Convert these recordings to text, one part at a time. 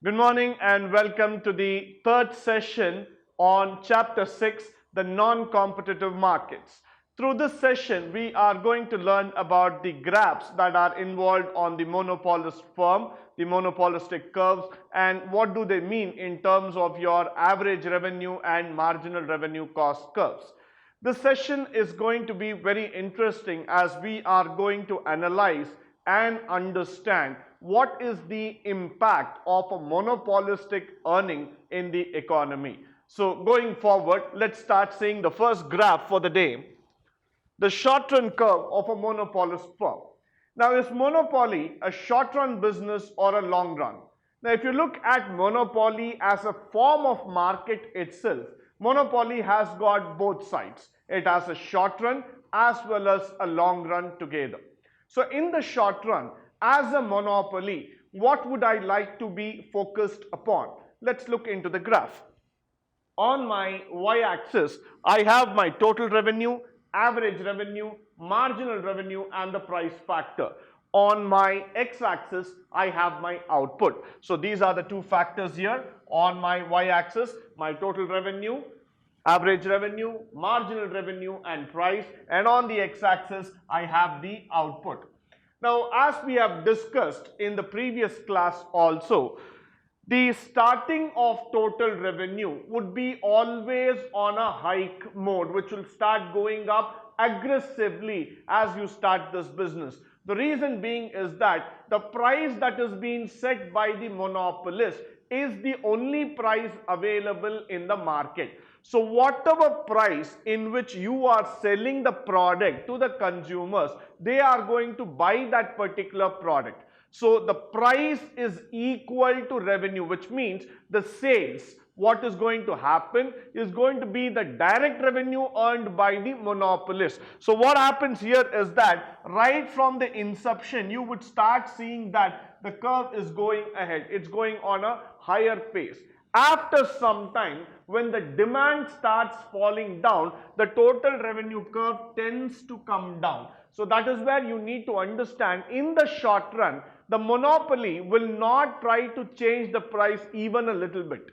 Good morning and welcome to the third session on Chapter 6, the non-competitive markets. Through this session, we are going to learn about the graphs that are involved on the monopolist firm, the monopolistic curves, and what do they mean in terms of your average revenue and marginal revenue cost curves. This session is going to be very interesting as we are going to analyze and understand what is the impact of a monopolistic earning in the economy. So going forward, let's start seeing the first graph for the day, the short run curve of a monopolist firm. Now, is monopoly a short run business or a long run? Now, if you look at monopoly as a form of market itself, monopoly has got both sides. It has a short run as well as a long run together. So, in the short run, as a monopoly, what would I like to be focused upon? Let's look into the graph. On my y-axis, I have my total revenue, average revenue, marginal revenue, and the price factor. On my x-axis, I have my output. So these are the two factors here. On my y-axis, my total revenue, average revenue, marginal revenue, and price. And on the x-axis, I have the output. Now, as we have discussed in the previous class also, the starting of total revenue would be always on a hike mode, which will start going up aggressively as you start this business. The reason being is that the price that is being set by the monopolist is the only price available in the market. So whatever price in which you are selling the product to the consumers, they are going to buy that particular product. So the price is equal to revenue, which means the sales, what is going to happen is going to be the direct revenue earned by the monopolist. So what happens here is that right from the inception, you would start seeing that the curve is going ahead. It's going on a higher pace. After some time, when the demand starts falling down, the total revenue curve tends to come down. So that is where you need to understand, in the short run, the monopoly will not try to change the price even a little bit.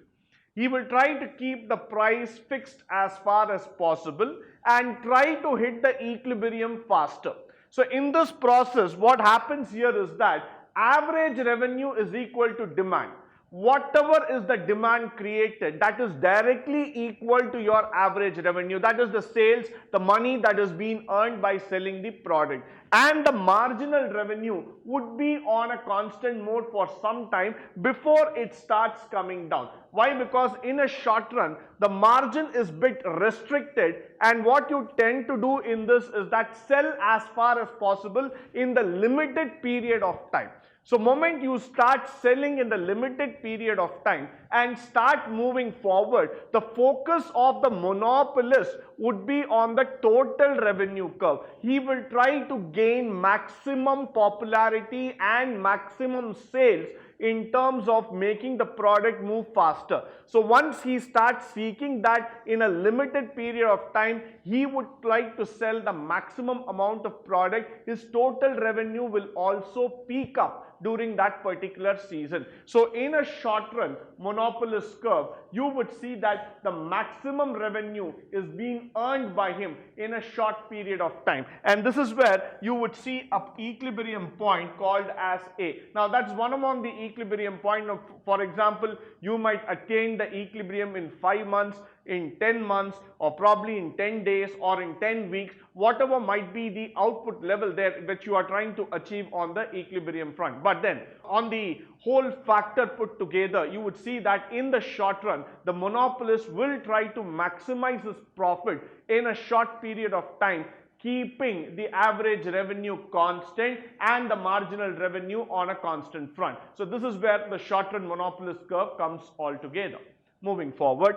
He will try to keep the price fixed as far as possible and try to hit the equilibrium faster. So in this process, what happens here is that average revenue is equal to demand. Whatever is the demand created, that is directly equal to your average revenue. That is the sales, the money that is being earned by selling the product. And the marginal revenue would be on a constant mode for some time before it starts coming down. Why? Because in a short run, the margin is bit restricted, and what you tend to do in this is that sell as far as possible in the limited period of time. So moment you start selling in the limited period of time and start moving forward, the focus of the monopolist would be on the total revenue curve. He will try to gain maximum popularity and maximum sales in terms of making the product move faster. So once he starts seeking that in a limited period of time, he would like to sell the maximum amount of product. His total revenue will also peak up during that particular season. So in a short run monopolist curve, you would see that the maximum revenue is being earned by him in a short period of time, and this is where you would see an equilibrium point called as A. Now that's one among the equilibrium point of, for example, you might attain the equilibrium in 5 months, in 10 months, or probably in 10 days or in 10 weeks, whatever might be the output level there which you are trying to achieve on the equilibrium front. But then on the whole factor put together, you would see that in the short run, the monopolist will try to maximize his profit in a short period of time, keeping the average revenue constant and the marginal revenue on a constant front. So this is where the short run monopolist curve comes all together. Moving forward,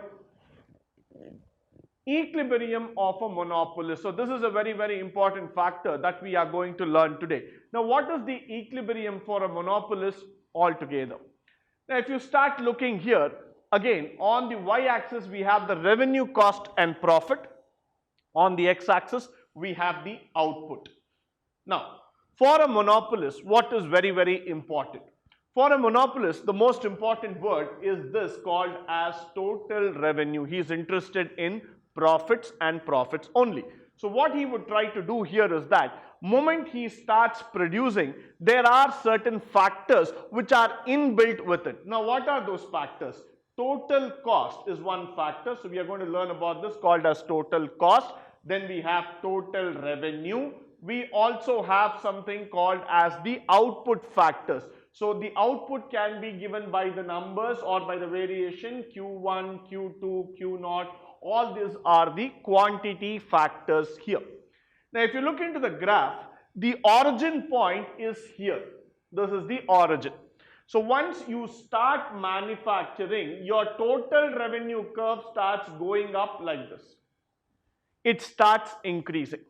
equilibrium of a monopolist. So this is a very, very important factor that we are going to learn today. Now, what is the equilibrium for a monopolist altogether? Now, if you start looking here, again, on the y-axis, we have the revenue, cost, and profit. On the x-axis, we have the output. Now, for a monopolist, what is very, very important? For a monopolist, the most important word is this called as total revenue. He is interested in profits and profits only. So what he would try to do here is that moment he starts producing, there are certain factors which are inbuilt with it. Now what are those factors? Total cost is one factor. So we are going to learn about this called as total cost. Then we have total revenue. We also have something called as the output factors. So the output can be given by the numbers or by the variation Q1, Q2, Q0. All these are the quantity factors here. Now if you look into the graph, the origin point is here. This is the origin. So once you start manufacturing, your total revenue curve starts going up like this. It starts increasing.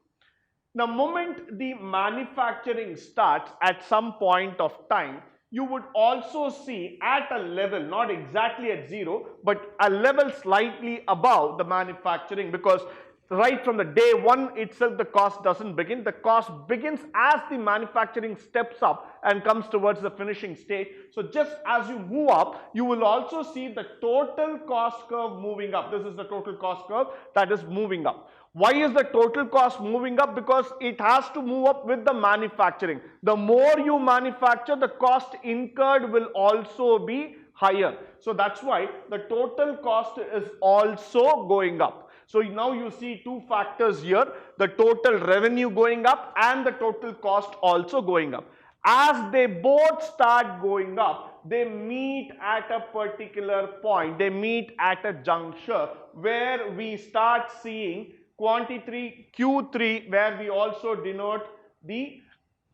The moment the manufacturing starts at some point of time, you would also see at a level, not exactly at zero, but a level slightly above the manufacturing, because right from the day one itself the cost doesn't begin. The cost begins as the manufacturing steps up and comes towards the finishing stage. So just as you move up, you will also see the total cost curve moving up. This is the total cost curve that is moving up. Why is the total cost moving up? Because it has to move up with the manufacturing. The more you manufacture, the cost incurred will also be higher. So that's why the total cost is also going up. So now you see two factors here, the total revenue going up and the total cost also going up. As they both start going up, they meet at a particular point, they meet at a juncture where we start seeing quantity Q3, where we also denote the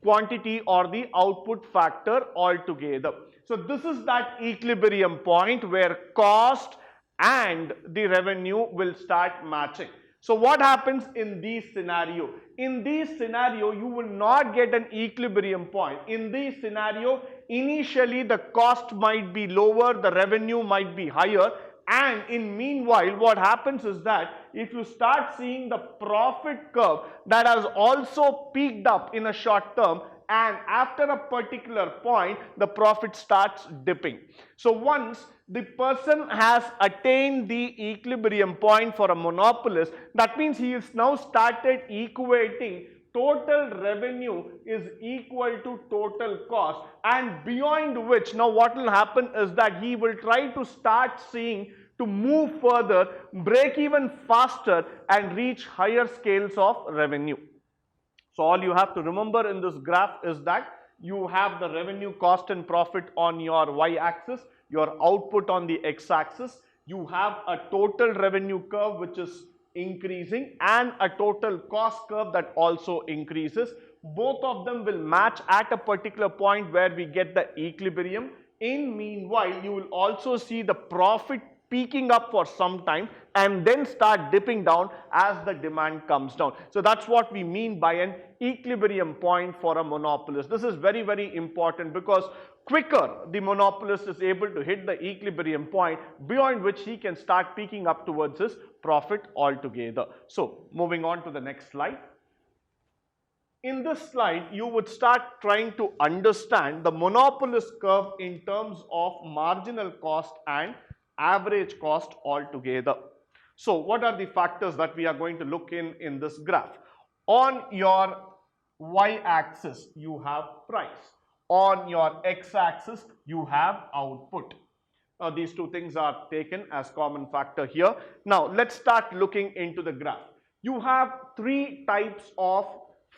quantity or the output factor altogether. So this is that equilibrium point where cost and the revenue will start matching. So what happens in this scenario? In this scenario, you will not get an equilibrium point. In this scenario, initially the cost might be lower, the revenue might be higher, and in meanwhile what happens is that if you start seeing the profit curve that has also peaked up in a short term, and after a particular point the profit starts dipping. So once the person has attained the equilibrium point for a monopolist, that means he is now started equating total revenue is equal to total cost, and beyond which now what will happen is that he will try to start seeing to move further, break even faster and reach higher scales of revenue. So all you have to remember in this graph is that you have the revenue, cost and profit on your y-axis, your output on the x-axis, you have a total revenue curve which is increasing and a total cost curve that also increases. Both of them will match at a particular point where we get the equilibrium. In meanwhile, you will also see the profit peaking up for some time and then start dipping down as the demand comes down. So that's what we mean by an equilibrium point for a monopolist. This is very, very important because quicker the monopolist is able to hit the equilibrium point, beyond which he can start peaking up towards his profit altogether. So moving on to the next slide. In this slide, you would start trying to understand the monopolist curve in terms of marginal cost and average cost altogether. So what are the factors that we are going to look in this graph? On your y-axis, you have price. On your x-axis, you have output. These two things are taken as common factor here. Now, let's start looking into the graph. You have three types of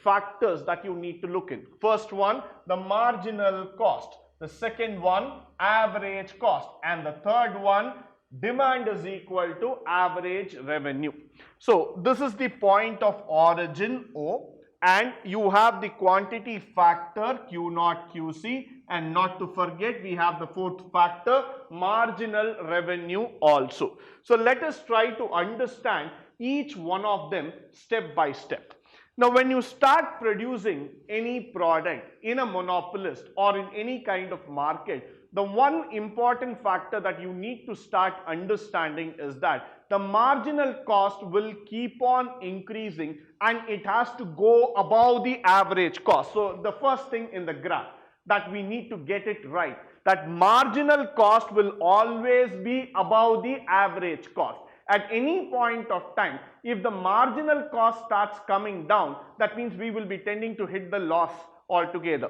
factors that you need to look in. First one, the marginal cost. The second one, average cost. And the third one, demand is equal to average revenue. So this is the point of origin O, and you have the quantity factor Q0, QC, and not to forget we have the fourth factor, marginal revenue also. So let us try to understand each one of them step by step. Now when you start producing any product in a monopolist or in any kind of market, the one important factor that you need to start understanding is that the marginal cost will keep on increasing and it has to go above the average cost. So the first thing in the graph that we need to get it right, that marginal cost will always be above the average cost. At any point of time, if the marginal cost starts coming down, that means we will be tending to hit the loss altogether.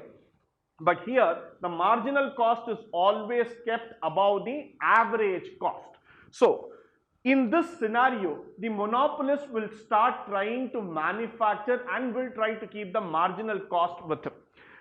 But here, the marginal cost is always kept above the average cost. So, in this scenario, the monopolist will start trying to manufacture and will try to keep the marginal cost with him.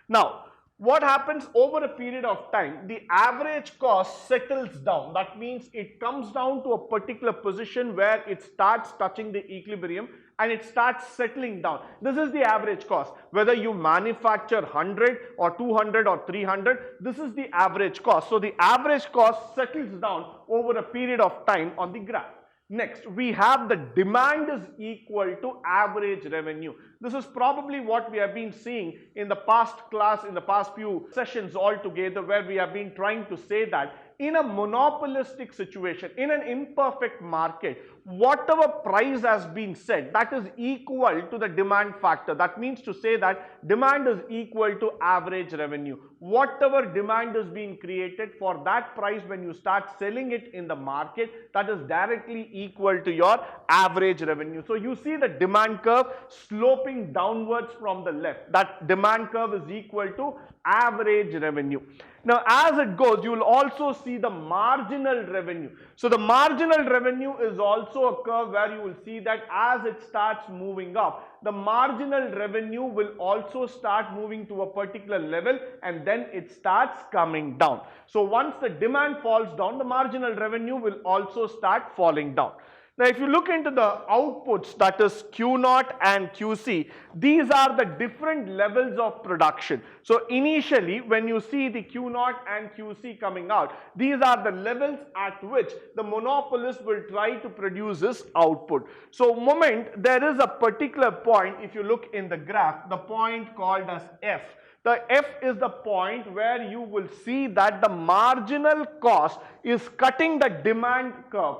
Now, what happens over a period of time, the average cost settles down. That means it comes down to a particular position where it starts touching the equilibrium and it starts settling down. This is the average cost. Whether you manufacture 100 or 200 or 300, this is the average cost. So the average cost settles down over a period of time on the graph. Next, we have the demand is equal to average revenue. This is probably what we have been seeing in the past class, in the past few sessions altogether, where we have been trying to say that in a monopolistic situation, in an imperfect market, whatever price has been set, that is equal to the demand factor. That means to say that demand is equal to average revenue. Whatever demand is being created for that price, when you start selling it in the market, that is directly equal to your average revenue. So you see the demand curve sloping downwards from the left. That demand curve is equal to average revenue. Now, as it goes, you will also see the marginal revenue. So the marginal revenue is also a curve where you will see that as it starts moving up, the marginal revenue will also start moving to a particular level and then it starts coming down. So once the demand falls down, the marginal revenue will also start falling down. Now, if you look into the outputs, that is Q0 and QC, these are the different levels of production. So initially, when you see the Q0 and QC coming out, these are the levels at which the monopolist will try to produce this output. So moment there is a particular point, if you look in the graph, the point called as F. The F is the point where you will see that the marginal cost is cutting the demand curve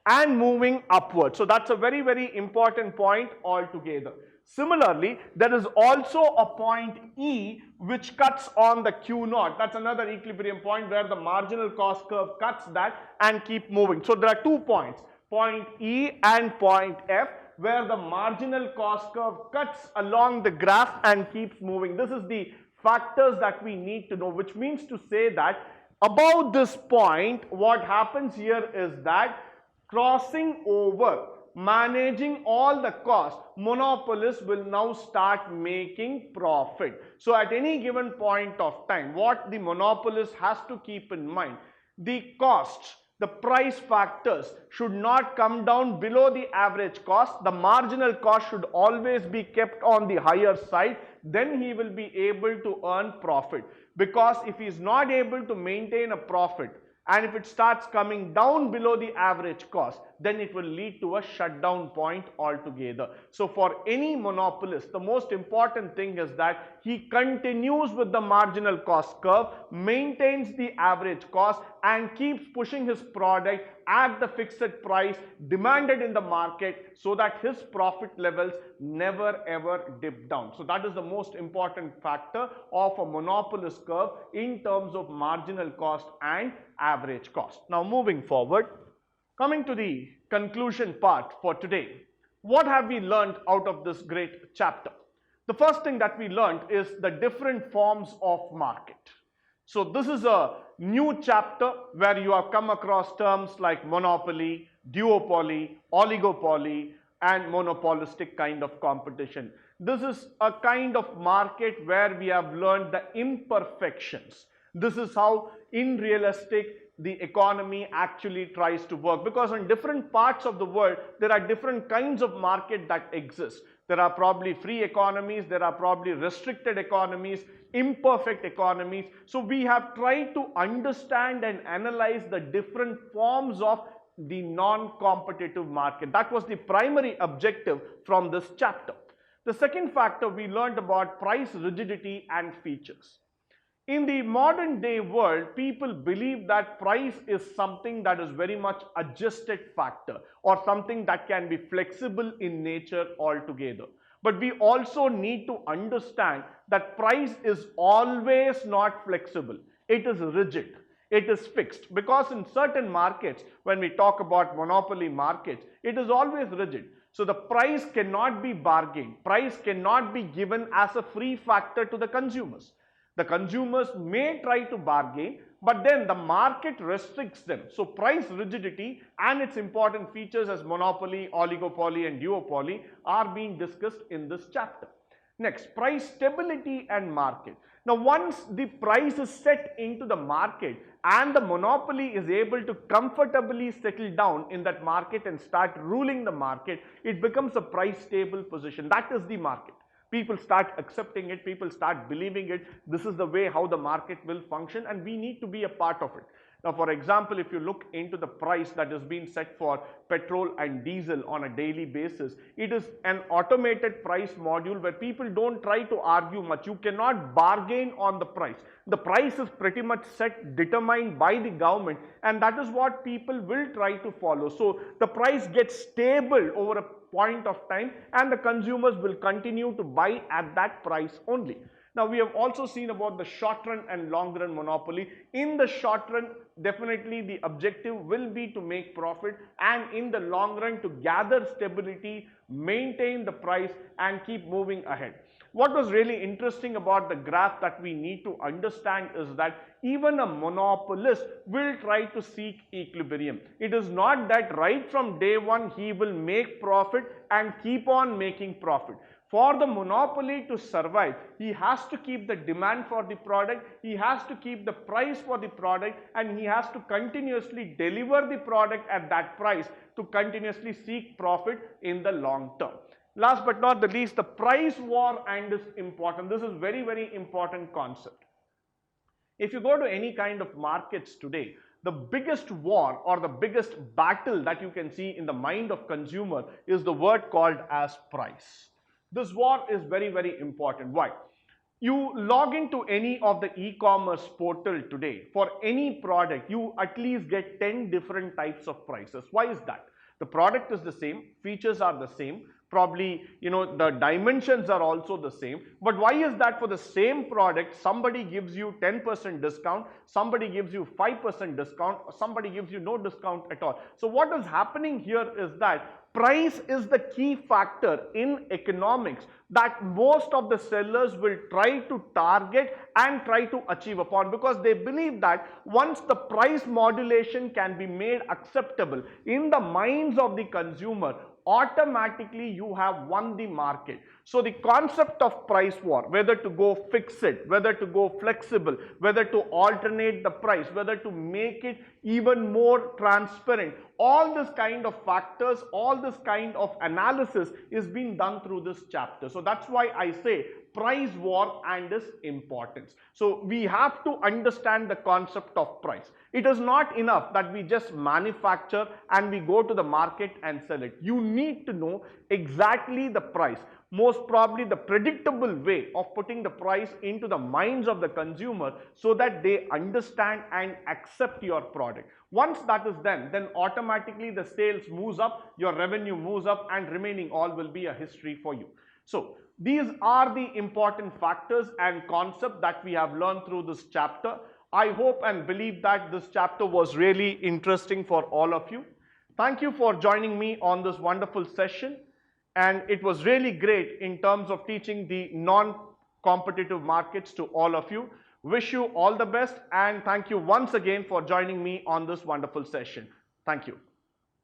and moving upward. So that's a very, very important point altogether. Similarly, there is also a point E which cuts on the Q0. That's another equilibrium point where the marginal cost curve cuts that and keep moving. So there are 2 points, point E and point F, where the marginal cost curve cuts along the graph and keeps moving. This is the factors that we need to know, which means to say that above this point, what happens here is that crossing over, managing all the costs, monopolists will now start making profit. So at any given point of time, what the monopolist has to keep in mind, the costs, the price factors should not come down below the average cost. The marginal cost should always be kept on the higher side. Then he will be able to earn profit. Because if he is not able to maintain a profit, and if it starts coming down below the average cost, then it will lead to a shutdown point altogether. So for any monopolist, the most important thing is that he continues with the marginal cost curve, maintains the average cost, and keeps pushing his product at the fixed price demanded in the market so that his profit levels never ever dip down. So that is the most important factor of a monopolist curve in terms of marginal cost and average cost. Now moving forward, coming to the conclusion part for today, what have we learned out of this great chapter? The first thing that we learned is the different forms of market. So this is a new chapter where you have come across terms like monopoly, duopoly, oligopoly, and monopolistic kind of competition. This is a kind of market where we have learned the imperfections. This is how in realistic the economy actually tries to work, because in different parts of the world there are different kinds of market that exist. There are probably free economies, there are probably restricted economies, imperfect economies. So we have tried to understand and analyze the different forms of the non-competitive market. That was the primary objective from this chapter. The second factor, we learned about price rigidity and features. In the modern day world, people believe that price is something that is very much adjusted factor or something that can be flexible in nature altogether. But we also need to understand that price is always not flexible. It is rigid. It is fixed because in certain markets, when we talk about monopoly markets, it is always rigid. So the price cannot be bargained. Price cannot be given as a free factor to the consumers. The consumers may try to bargain, but then the market restricts them. So price rigidity and its important features as monopoly, oligopoly and duopoly are being discussed in this chapter. Next, price stability and market. Now, once the price is set into the market and the monopoly is able to comfortably settle down in that market and start ruling the market, it becomes a price stable position. That is the market. People start accepting it, people start believing it. This is the way how the market will function, and we need to be a part of it. Now, for example, if you look into the price that is being set for petrol and diesel on a daily basis, it is an automated price module where people don't try to argue much. You cannot bargain on the price. The price is pretty much set, determined by the government, and that is what people will try to follow. So the price gets stable over a point of time, and the consumers will continue to buy at that price only. Now, we have also seen about the short run and long run monopoly. In the short run, definitely the objective will be to make profit, and in the long run to gather stability, maintain the price and keep moving ahead. What was really interesting about the graph that we need to understand is that even a monopolist will try to seek equilibrium. It is not that right from day one he will make profit and keep on making profit. For the monopoly to survive, he has to keep the demand for the product, he has to keep the price for the product, and he has to continuously deliver the product at that price to continuously seek profit in the long term. Last but not the least, the price war and is important. This is very, very important concept. If you go to any kind of markets today, the biggest war or the biggest battle that you can see in the mind of consumer is the word called as price. This war is very, very important. Why? You log into any of the e-commerce portal today, for any product, you at least get 10 different types of prices. Why is that? The product is the same, features are the same, probably, the dimensions are also the same. But why is that? For the same product, somebody gives you 10% discount, somebody gives you 5% discount, somebody gives you no discount at all. So what is happening here is that price is the key factor in economics that most of the sellers will try to target and try to achieve upon, because they believe that once the price modulation can be made acceptable in the minds of the consumer, automatically you have won the market. So the concept of price war, whether to go fix it, whether to go flexible, whether to alternate the price, whether to make it even more transparent, all this kind of factors, all this kind of analysis is being done through this chapter. So that's why I say price war and its importance. So we have to understand the concept of price. It is not enough that we just manufacture and we go to the market and sell it. You need to know exactly the price, most probably the predictable way of putting the price into the minds of the consumer so that they understand and accept your product. Once that is done, then automatically the sales moves up, your revenue moves up, and remaining all will be a history for you. So these are the important factors and concepts that we have learned through this chapter. I hope and believe that this chapter was really interesting for all of you. Thank you for joining me on this wonderful session, and it was really great in terms of teaching the non-competitive markets to all of you. Wish you all the best, and thank you once again for joining me on this wonderful session. Thank you.